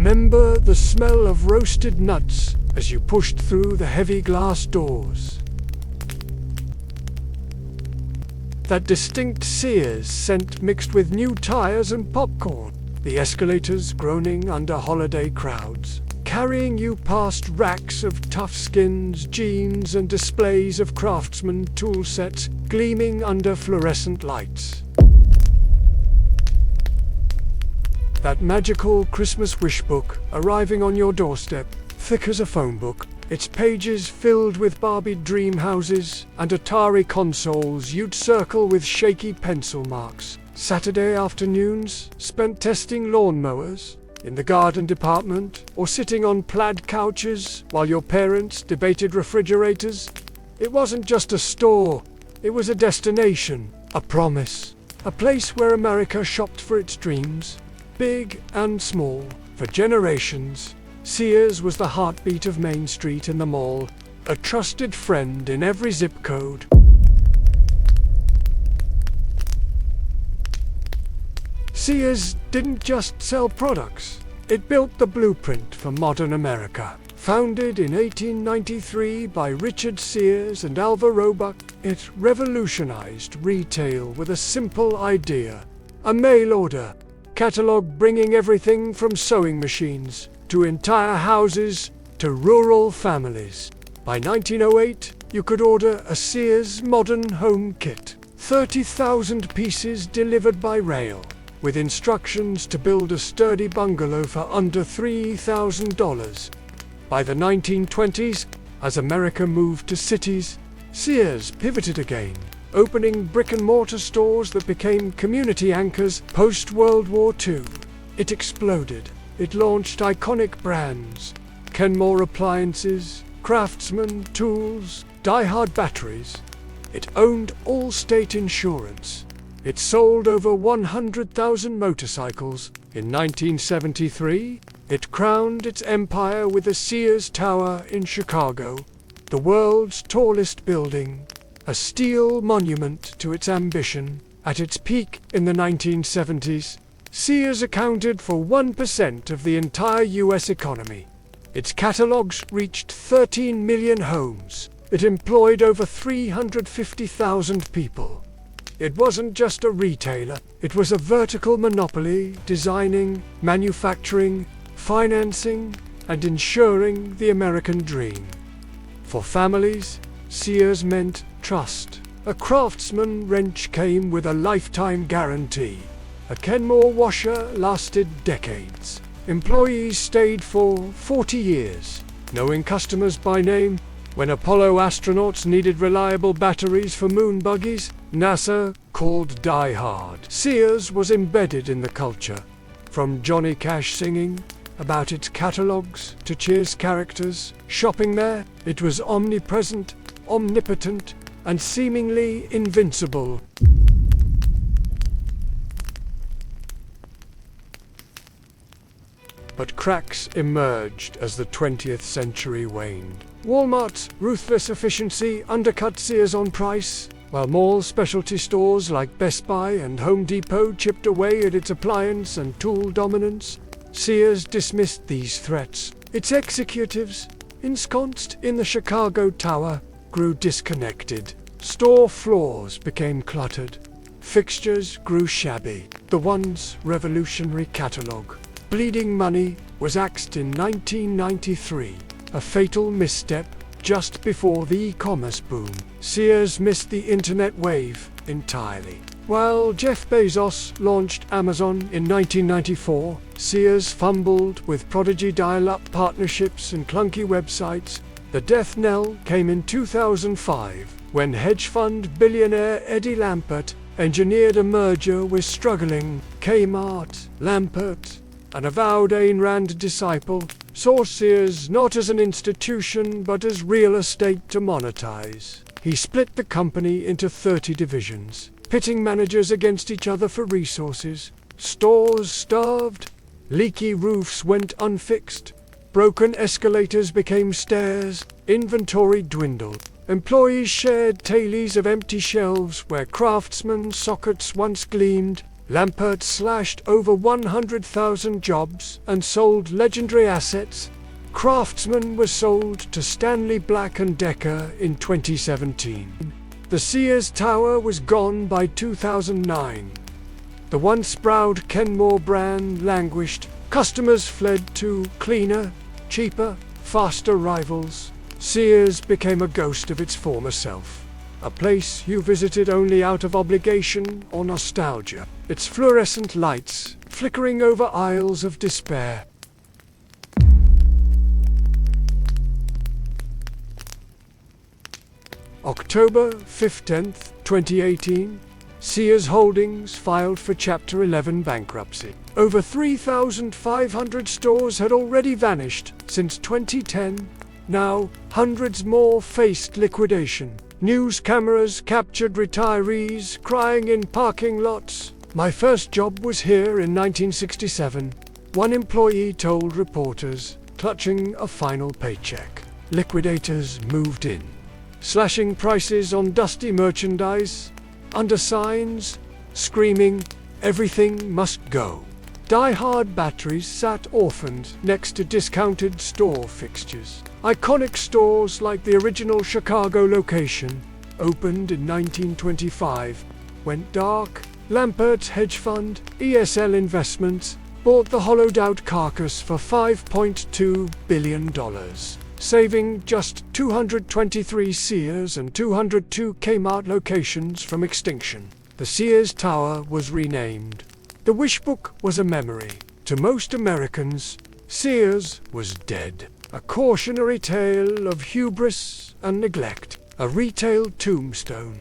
Remember the smell of roasted nuts as you pushed through the heavy glass doors. That distinct Sears scent mixed with new tires and popcorn. The escalators groaning under holiday crowds, carrying you past racks of tough skins, jeans, and displays of craftsman tool sets gleaming under fluorescent lights. That magical Christmas wish book arriving on your doorstep, thick as a phone book, its pages filled with Barbie dream houses and Atari consoles you'd circle with shaky pencil marks. Saturday afternoons spent testing lawnmowers in the garden department or sitting on plaid couches while your parents debated refrigerators. It wasn't just a store, it was a destination, a promise, a place where America shopped for its dreams, big and small, for generations. Sears was the heartbeat of Main Street and the mall, a trusted friend in every zip code. Sears didn't just sell products, it built the blueprint for modern America. Founded in 1893 by Richard Sears and Alva Roebuck, it revolutionized retail with a simple idea: a mail order catalog bringing everything from sewing machines to entire houses to rural families. By 1908, you could order a Sears Modern Home Kit, 30,000 pieces delivered by rail, with instructions to build a sturdy bungalow for under $3,000. By the 1920s, as America moved to cities, Sears pivoted again, opening brick-and-mortar stores that became community anchors post-World War II. It exploded. It launched iconic brands: Kenmore Appliances, Craftsman Tools, DieHard Batteries. It owned Allstate Insurance. It sold over 100,000 motorcycles. In 1973, it crowned its empire with the Sears Tower in Chicago, the world's tallest building, a steel monument to its ambition. At its peak in the 1970s, Sears accounted for 1% of the entire US economy. Its catalogs reached 13 million homes. It employed over 350,000 people. It wasn't just a retailer, it was a vertical monopoly, designing, manufacturing, financing, and ensuring the American dream. For families, Sears meant trust. A Craftsman wrench came with a lifetime guarantee. A Kenmore washer lasted decades. Employees stayed for 40 years, knowing customers by name. When Apollo astronauts needed reliable batteries for moon buggies, NASA called DieHard. Sears was embedded in the culture. From Johnny Cash singing about its catalogs to Cheers characters shopping there, it was omnipresent, omnipotent, and seemingly invincible. But cracks emerged as the 20th century waned. Walmart's ruthless efficiency undercut Sears on price, while mall specialty stores like Best Buy and Home Depot chipped away at its appliance and tool dominance. Sears dismissed these threats. Its executives, ensconced in the Chicago Tower, grew disconnected. Store floors became cluttered. Fixtures grew shabby. The once revolutionary catalog, Bleeding Money, was axed in 1993, a fatal misstep just before the e-commerce boom. Sears missed the internet wave entirely. While Jeff Bezos launched Amazon in 1994, Sears fumbled with prodigy dial-up partnerships and clunky websites. The death knell came in 2005, when hedge fund billionaire Eddie Lampert engineered a merger with struggling Kmart. Lampert, an avowed Ayn Rand disciple, saw Sears not as an institution but as real estate to monetize. He split the company into 30 divisions, pitting managers against each other for resources. Stores starved, leaky roofs went unfixed, broken escalators became stairs, inventory dwindled. Employees shared tailies of empty shelves where Craftsman sockets once gleamed, Lampert slashed over 100,000 jobs and sold legendary assets. Craftsman was sold to Stanley Black & Decker in 2017. The Sears Tower was gone by 2009. The once proud Kenmore brand languished. Customers fled to cleaner, cheaper, faster rivals. Sears became a ghost of its former self. A place you visited only out of obligation or nostalgia. Its fluorescent lights flickering over aisles of despair. October 15th, 2018, Sears Holdings filed for Chapter 11 bankruptcy. Over 3,500 stores had already vanished since 2010. Now, hundreds more faced liquidation. News cameras captured retirees crying in parking lots. "My first job was here in 1967, one employee told reporters, clutching a final paycheck. Liquidators moved in, slashing prices on dusty merchandise, under signs, screaming, "Everything must go." DieHard batteries sat orphaned next to discounted store fixtures. Iconic stores like the original Chicago location, opened in 1925, went dark. Lampert's hedge fund, ESL Investments, bought the hollowed-out carcass for $5.2 billion, saving just 223 Sears and 202 Kmart locations from extinction. The Sears Tower was renamed. The Wish Book was a memory. To most Americans, Sears was dead. A cautionary tale of hubris and neglect. A retail tombstone.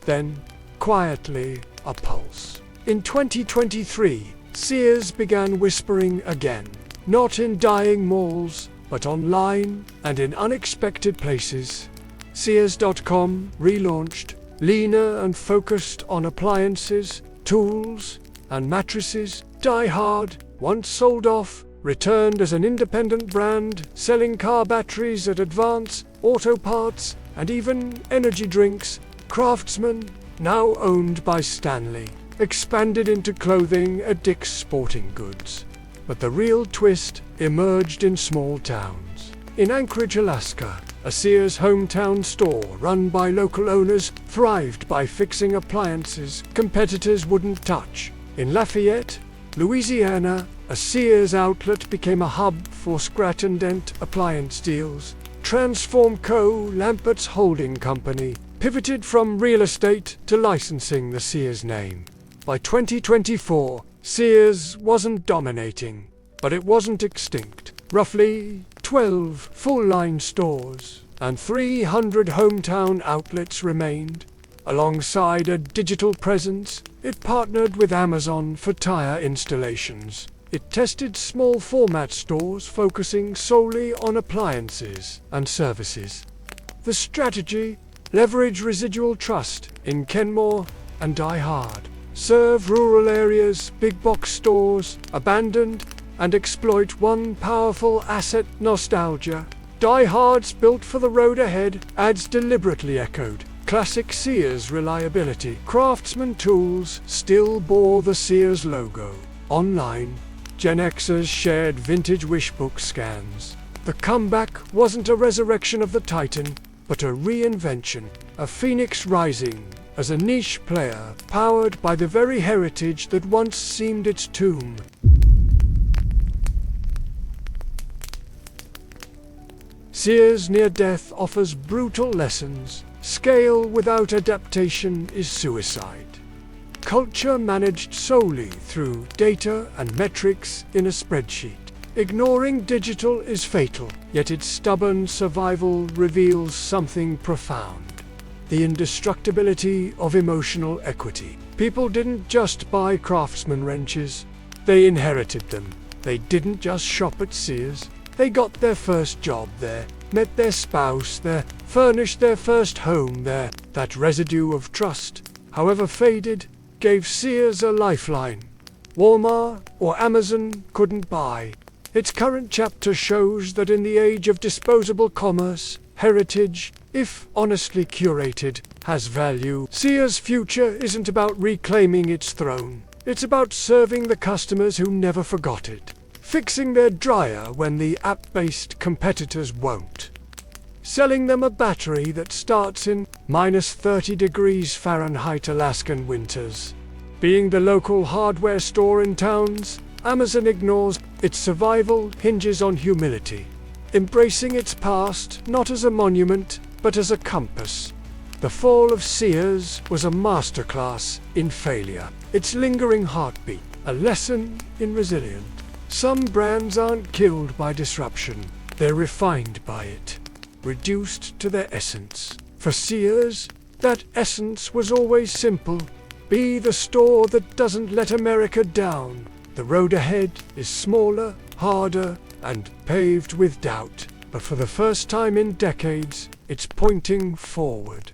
Then, quietly, a pulse. In 2023, Sears began whispering again. Not in dying malls, but online and in unexpected places. Sears.com relaunched, leaner and focused on appliances, tools, and mattresses. DieHard, once sold off, returned as an independent brand, selling car batteries at Advance, auto parts, and even energy drinks. Craftsman, now owned by Stanley, expanded into clothing at Dick's Sporting Goods. But the real twist emerged in small towns. In Anchorage, Alaska, a Sears hometown store run by local owners thrived by fixing appliances competitors wouldn't touch. In Lafayette, Louisiana, a Sears outlet became a hub for scratch-and-dent appliance deals. Transform Co., Lampert's holding company, pivoted from real estate to licensing the Sears name. By 2024, Sears wasn't dominating, but it wasn't extinct. Roughly 12 full-line stores and 300 hometown outlets remained. Alongside a digital presence, it partnered with Amazon for tire installations. It tested small format stores focusing solely on appliances and services. The strategy: leverage residual trust in Kenmore and DieHard. Serve rural areas, big box stores, abandoned, and exploit one powerful asset: nostalgia. DieHard's built for the road ahead ads deliberately echoed classic Sears reliability. Craftsman tools still bore the Sears logo. Online, Gen Xers shared vintage Wish Book scans. The comeback wasn't a resurrection of the Titan, but a reinvention, a phoenix rising as a niche player powered by the very heritage that once seemed its tomb. Sears Near Death offers brutal lessons. Scale without adaptation is suicide. Culture managed solely through data and metrics in a spreadsheet. Ignoring digital is fatal, yet its stubborn survival reveals something profound. The indestructibility of emotional equity. People didn't just buy Craftsman wrenches, they inherited them. They didn't just shop at Sears, they got their first job there, met their spouse there, furnished their first home there. That residue of trust, however faded, gave Sears a lifeline Walmart or Amazon couldn't buy. Its current chapter shows that in the age of disposable commerce, heritage if honestly curated, has value. Sears' future isn't about reclaiming its throne. It's about serving the customers who never forgot it, fixing their dryer when the app-based competitors won't, selling them a battery that starts in -30 degrees Fahrenheit Alaskan winters. Being the local hardware store in towns, Amazon ignores its survival hinges on humility, embracing its past not as a monument, but as a compass. The fall of Sears was a masterclass in failure, its lingering heartbeat, a lesson in resilience. Some brands aren't killed by disruption, they're refined by it, reduced to their essence. For Sears, that essence was always simple: be the store that doesn't let America down. The road ahead is smaller, harder, and paved with doubt, but for the first time in decades, it's pointing forward.